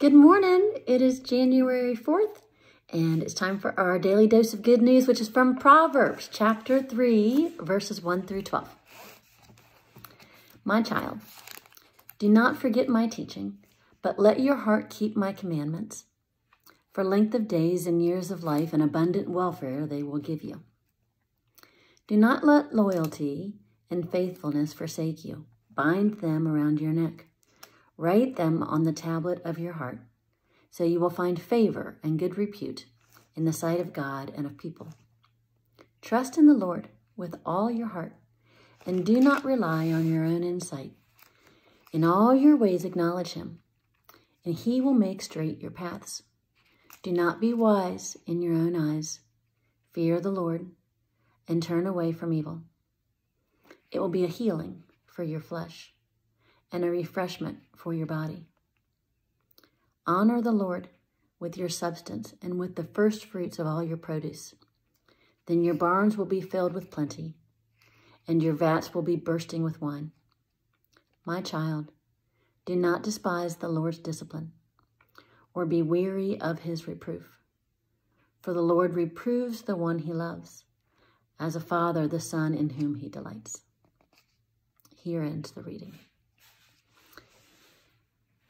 Good morning. It is January 4th, and it's time for our daily dose of good news, which is from Proverbs chapter 3, verses 1 through 12. My child, do not forget my teaching, but let your heart keep my commandments. For length of days and years of life and abundant welfare they will give you. Do not let loyalty and faithfulness forsake you. Bind them around your neck. Write them on the tablet of your heart, so you will find favor and good repute in the sight of God and of people. Trust in the Lord with all your heart, and do not rely on your own insight. In all your ways acknowledge him, and he will make straight your paths. Do not be wise in your own eyes. Fear the Lord, and turn away from evil. It will be a healing for your flesh and a refreshment for your body. Honor the Lord with your substance and with the first fruits of all your produce. Then your barns will be filled with plenty, and your vats will be bursting with wine. My child, do not despise the Lord's discipline, or be weary of his reproof. For the Lord reproves the one he loves, as a father the son in whom he delights. Here ends the reading.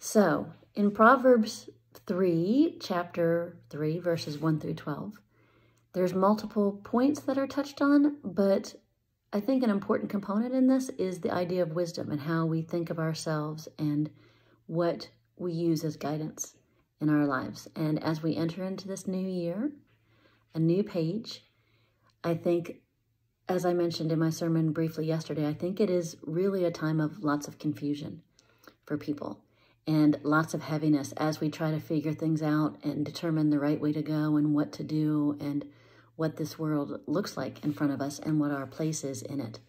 So, in Proverbs 3, chapter 3, verses 1 through 12, there's multiple points that are touched on, but I think an important component in this is the idea of wisdom and how we think of ourselves and what we use as guidance in our lives. And as we enter into this new year, a new page, I think, as I mentioned in my sermon briefly yesterday, I think it is really a time of lots of confusion for people and lots of heaviness as we try to figure things out and determine the right way to go and what to do and what this world looks like in front of us and what our place is in it.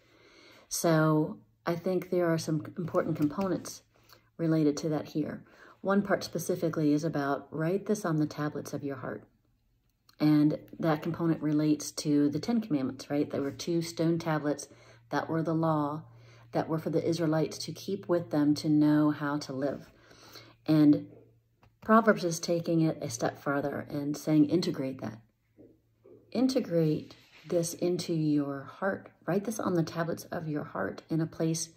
So I think there are some important components related to that here. One part specifically is about write this on the tablets of your heart. And that component relates to the 10 Commandments, right? There were 2 stone tablets that were the law that were for the Israelites to keep with them to know how to live. And Proverbs is taking it a step farther and saying integrate that. Integrate this into your heart. Write this on the tablets of your heart in a place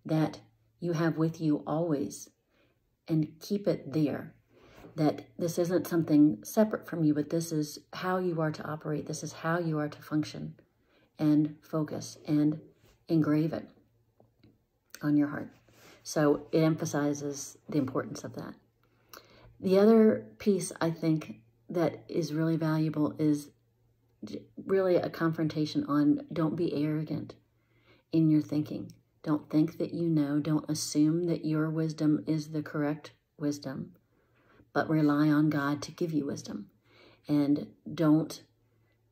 that you have with you always, and keep it there. That this isn't something separate from you, but this is how you are to operate. This is how you are to function and focus and engrave it on your heart. So it emphasizes the importance of that. The other piece I think that is really valuable is really a confrontation on don't be arrogant in your thinking. Don't think that you know. Don't assume that your wisdom is the correct wisdom, but rely on God to give you wisdom. And don't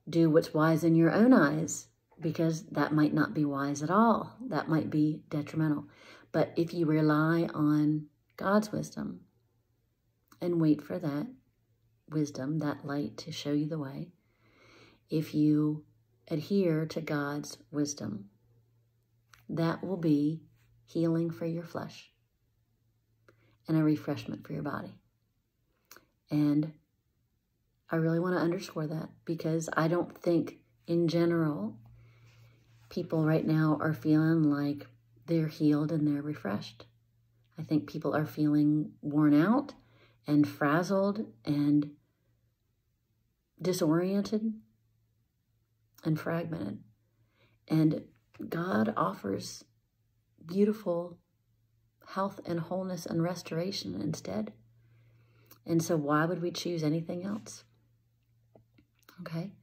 do what's wise in your own eyes, because that might not be wise at all. That might be detrimental. But if you rely on God's wisdom and wait for that wisdom, that light to show you the way, if you adhere to God's wisdom, that will be healing for your flesh and a refreshment for your body. And I really want to underscore that, because I don't think in general people right now are feeling like they're healed and they're refreshed. I think people are feeling worn out and frazzled and disoriented and fragmented. And God offers beautiful health and wholeness and restoration instead. And so why would we choose anything else? Okay?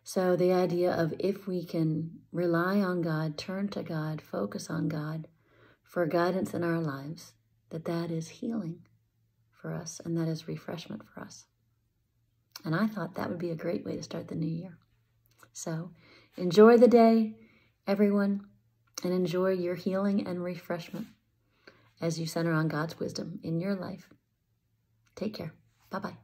So the idea of if we can rely on God, turn to God, focus on God for guidance in our lives, that is healing for us and that is refreshment for us. And I thought that would be a great way to start the new year. So enjoy the day, everyone, and enjoy your healing and refreshment as you center on God's wisdom in your life. Take care. Bye-bye.